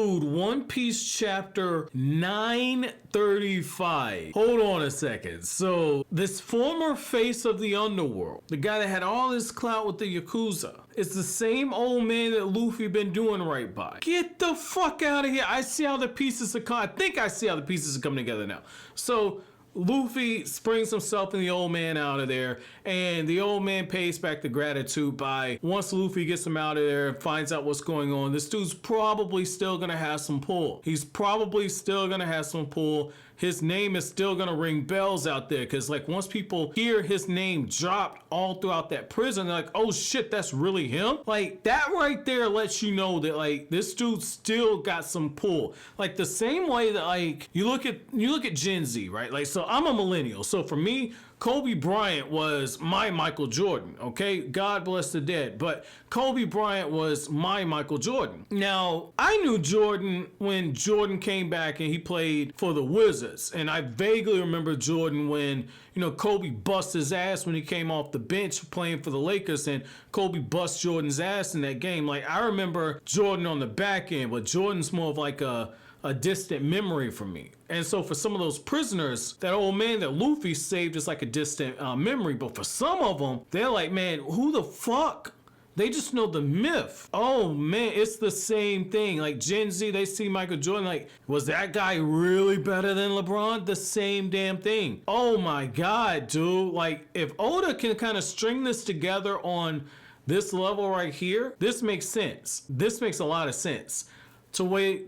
Dude, One Piece chapter 935. Hold on a second. So, this former face of the underworld, the guy that had all this clout with the yakuza, it's the same old man that Luffy been doing right by. Get the fuck out of here. I see how the pieces are coming. I think I see how the pieces are coming together now. So, Luffy springs himself and the old man out of there, and the old man pays back the gratitude by, once Luffy gets him out of there and finds out what's going on, this dude's probably still gonna have some pull. He's probably still gonna have some pull. His name is still gonna ring bells out there, because like once people hear his name dropped all throughout that prison, they're like, oh shit, that's really him? Like that right there lets you know that like this dude still got some pull. Like the same way that like you look at Gen Z, right? Like, so I'm a millennial, so for me, Kobe Bryant was my Michael Jordan, okay? God bless the dead. But Kobe Bryant was my Michael Jordan. Now, I knew Jordan when Jordan came back and he played for the Wizards. And I vaguely remember Jordan when, you know, Kobe bust his ass when he came off the bench playing for the Lakers, and Kobe bust Jordan's ass in that game. Like, I remember Jordan on the back end, but Jordan's more of like a distant memory for me. And so for some of those prisoners, that old man that Luffy saved is like a distant memory. But for some of them, they're like, man, who the fuck? They just know the myth. Oh man, it's the same thing. Like Gen Z, they see Michael Jordan like, was that guy really better than LeBron? The same damn thing. Oh my God, dude. Like if Oda can kind of string this together on this level right here, this makes sense. This makes a lot of sense. The way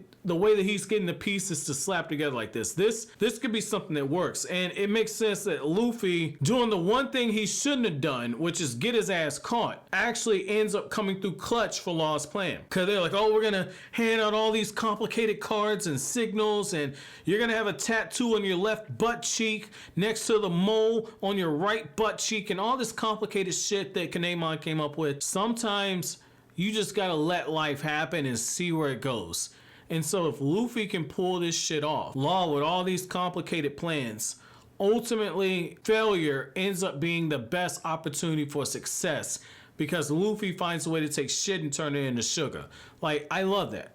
that he's getting the pieces to slap together like this could be something that works. And it makes sense that Luffy, doing the one thing he shouldn't have done, which is get his ass caught, actually ends up coming through clutch for Law's plan. Because they're like, oh, we're going to hand out all these complicated cards and signals, and you're going to have a tattoo on your left butt cheek next to the mole on your right butt cheek, and all this complicated shit that Kanemon came up with. Sometimes you just got to let life happen and see where it goes. And so if Luffy can pull this shit off, Law with all these complicated plans, ultimately failure ends up being the best opportunity for success, because Luffy finds a way to take shit and turn it into sugar. Like, I love that.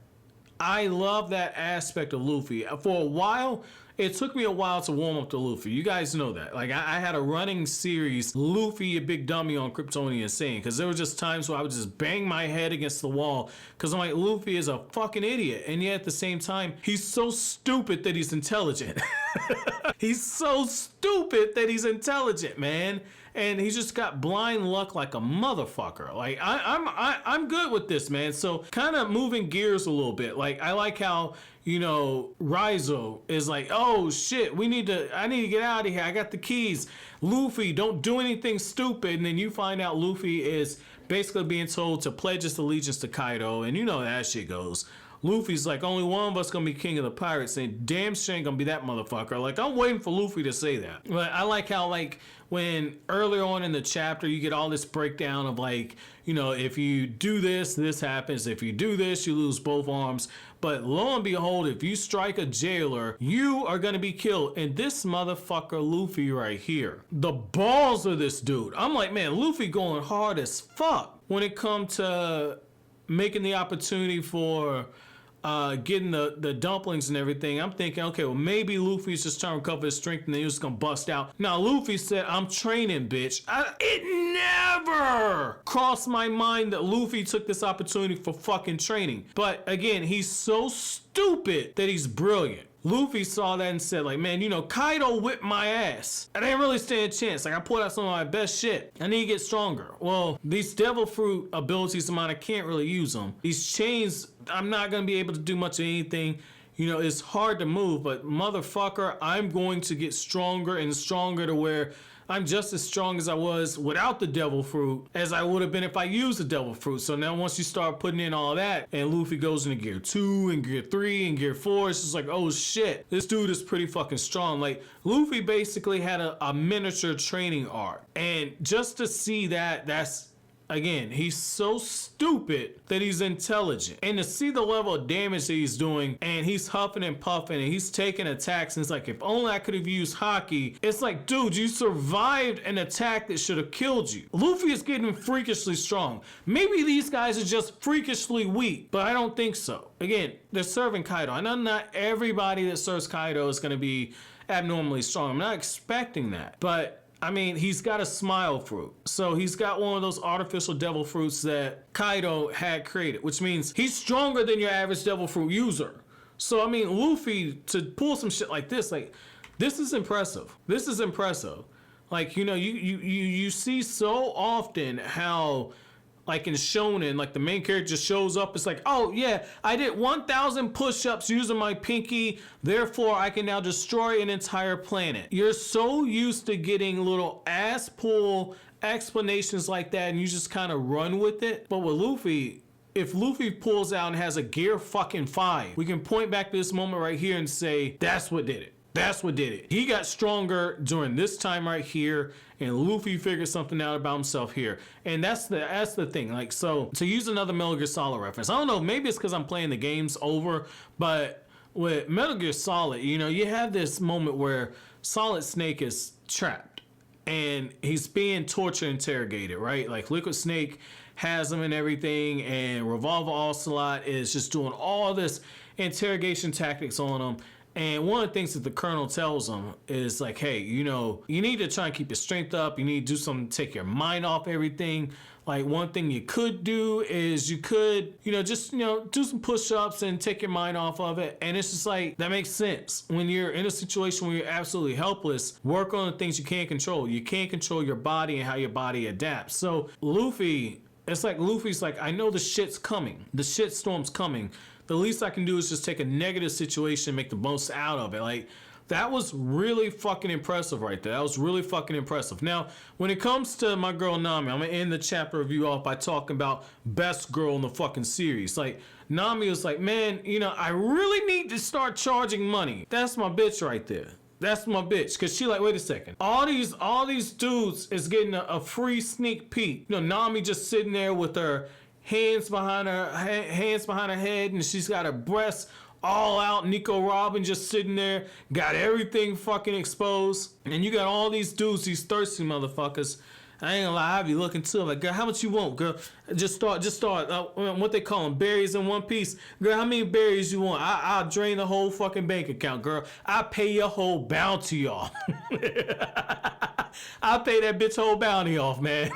I love that aspect of Luffy. For a while, it took me a while to warm up to Luffy. You guys know that. Like, I had a running series, Luffy, you big dummy, on Kryptonian Insane, because there were just times where I would just bang my head against the wall, because I'm like, Luffy is a fucking idiot. And yet at the same time, he's so stupid that he's intelligent. He's so stupid that he's intelligent, man. And he's just got blind luck like a motherfucker. Like I'm good with this, man. So kind of moving gears a little bit. Like I like how, you know, Raizo is like, oh shit, I need to get out of here. I got the keys. Luffy, don't do anything stupid. And then you find out Luffy is basically being told to pledge his allegiance to Kaido, and you know how that shit goes. Luffy's like, only one of us gonna be king of the pirates, and damn sure ain't gonna be that motherfucker. Like, I'm waiting for Luffy to say that. But I like how, like, when earlier on in the chapter, you get all this breakdown of, like, you know, if you do this, this happens. If you do this, you lose both arms. But lo and behold, if you strike a jailer, you are gonna be killed. And this motherfucker, Luffy right here, the balls of this dude. I'm like, man, Luffy going hard as fuck when it comes to making the opportunity for getting the dumplings and everything. I'm thinking, okay, well, maybe Luffy's just trying to recover his strength and then he's just gonna bust out. Now, Luffy said, I'm training, bitch. It never crossed my mind that Luffy took this opportunity for fucking training. But again, he's so stupid that he's brilliant. Luffy saw that and said, like, man, you know, Kaido whipped my ass. I didn't really stand a chance. Like, I pulled out some of my best shit. I need to get stronger. Well, these devil fruit abilities of mine, I can't really use them. These chains, I'm not going to be able to do much of anything. You know, it's hard to move, but motherfucker, I'm going to get stronger and stronger to where I'm just as strong as I was without the devil fruit as I would have been if I used the devil fruit. So now once you start putting in all that and Luffy goes into gear 2 and gear 3 and gear 4, it's just like, oh shit, this dude is pretty fucking strong. Like, Luffy basically had a miniature training arc. And just to see that, that's again, he's so stupid that he's intelligent. And to see the level of damage that he's doing, and he's huffing and puffing, and he's taking attacks, and it's like, if only I could have used Haki. It's like, dude, you survived an attack that should have killed you. Luffy is getting freakishly strong. Maybe these guys are just freakishly weak, but I don't think so. Again, they're serving Kaido. I know not everybody that serves Kaido is going to be abnormally strong. I'm not expecting that, but I mean, he's got a smile fruit. So he's got one of those artificial devil fruits that Kaido had created, which means he's stronger than your average devil fruit user. So, I mean, Luffy, to pull some shit like this, like, this is impressive. This is impressive. Like, you know, you see so often how, like in Shonen, like the main character just shows up. It's like, oh yeah, I did 1,000 push-ups using my pinky. Therefore, I can now destroy an entire planet. You're so used to getting little ass pull explanations like that, and you just kind of run with it. But with Luffy, if Luffy pulls out and has a gear fucking 5, we can point back to this moment right here and say, that's what did it. That's what did it. He got stronger during this time right here, and Luffy figured something out about himself here. And that's the thing. Like, so to use another Metal Gear Solid reference, I don't know, maybe it's because I'm playing the games over, but with Metal Gear Solid, you know, you have this moment where Solid Snake is trapped and he's being torture interrogated, right? Like Liquid Snake has him and everything, and Revolver Ocelot is just doing all this interrogation tactics on him. And one of the things that the colonel tells him is like, hey, you know, you need to try and keep your strength up. You need to do something to take your mind off everything. Like, one thing you could do is you could, you know, just, you know, do some push-ups and take your mind off of it. And it's just like, that makes sense. When you're in a situation where you're absolutely helpless, work on the things you can't control. You can't control your body and how your body adapts. So Luffy, it's like Luffy's like, I know the shit's coming. The shitstorm's coming. The least I can do is just take a negative situation and make the most out of it. Like, that was really fucking impressive right there. That was really fucking impressive. Now, when it comes to my girl Nami, I'm gonna end the chapter review off by talking about best girl in the fucking series. Like, Nami was like, man, you know, I really need to start charging money. That's my bitch right there. That's my bitch. Cause she like, wait a second. All these dudes is getting a free sneak peek. You know, Nami just sitting there with her hands behind her head, and she's got her breasts all out. Nico Robin just sitting there, got everything fucking exposed. And you got all these dudes, these thirsty motherfuckers. I ain't gonna lie, I be looking too. I'm like, girl, how much you want, girl? Just start. What they call them, berries in one piece. Girl, how many berries you want? I'll drain the whole fucking bank account, girl. I pay your whole bounty off. I pay that bitch whole bounty off, man.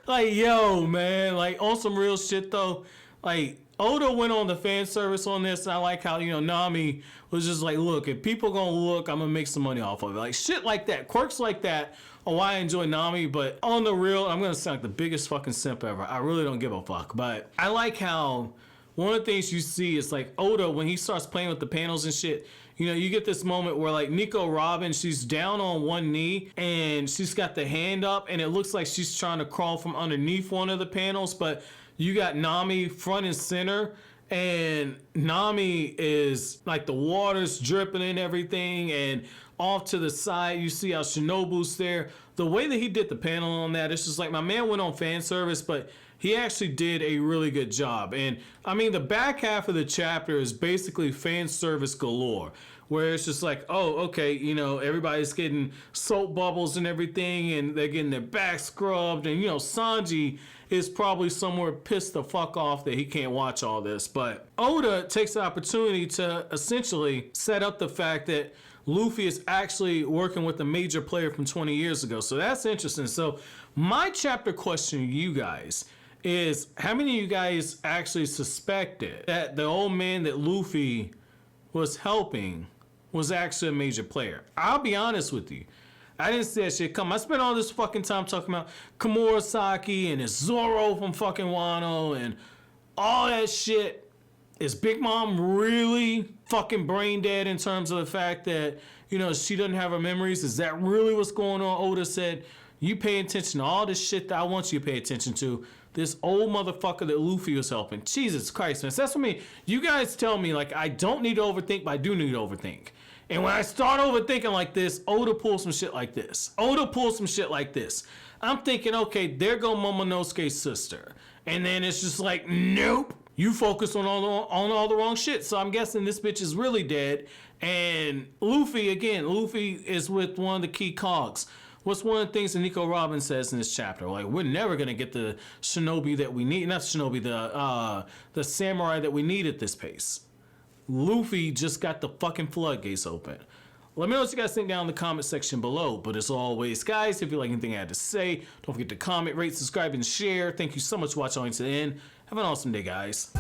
Like, yo, man, like, on some real shit, though, like, Oda went on the fan service on this, and I like how, you know, Nami was just like, look, if people gonna look, I'm gonna make some money off of it. Like, shit like that, quirks like that are why I enjoy Nami, but on the real, I'm gonna sound like the biggest fucking simp ever. I really don't give a fuck, but I like how one of the things you see is, like, Oda, when he starts playing with the panels and shit, you know, you get this moment where, like, Nico Robin, she's down on one knee and she's got the hand up, and it looks like she's trying to crawl from underneath one of the panels, but you got Nami front and center, and Nami is, like, the water's dripping and everything, and off to the side, you see how Shinobu's there. The way that he did the panel on that, it's just like, my man went on fan service, but he actually did a really good job. And I mean, the back half of the chapter is basically fan service galore, where it's just like, oh, okay, you know, everybody's getting soap bubbles and everything, and they're getting their back scrubbed, and, you know, Sanji is probably somewhere pissed the fuck off that he can't watch all this. But Oda takes the opportunity to essentially set up the fact that Luffy is actually working with a major player from 20 years ago. So that's interesting. So my chapter question to you guys is, how many of you guys actually suspected that the old man that Luffy was helping was actually a major player? I'll be honest with you. I didn't see that shit come. I spent all this fucking time talking about Komurasaki and his Zoro from fucking Wano and all that shit. Is Big Mom really fucking brain dead in terms of the fact that, you know, she doesn't have her memories? Is that really what's going on? Oda said, you pay attention to all this shit that I want you to pay attention to. This old motherfucker that Luffy was helping. Jesus Christ, man. So that's what I mean. You guys tell me, like, I don't need to overthink, but I do need to overthink. And when I start overthinking like this, Oda pulls some shit like this. I'm thinking, okay, there go Momonosuke's sister. And then it's just like, nope. You focus on all the wrong shit. So I'm guessing this bitch is really dead. And Luffy is with one of the key cogs. What's one of the things that Nico Robin says in this chapter? Like, we're never gonna get the shinobi that we need. Not shinobi, the samurai that we need at this pace. Luffy just got the fucking floodgates open. Let me know what you guys think down in the comment section below. But as always, guys, if you like anything I had to say, don't forget to comment, rate, subscribe, and share. Thank you so much for watching all the way to the end. Have an awesome day, guys.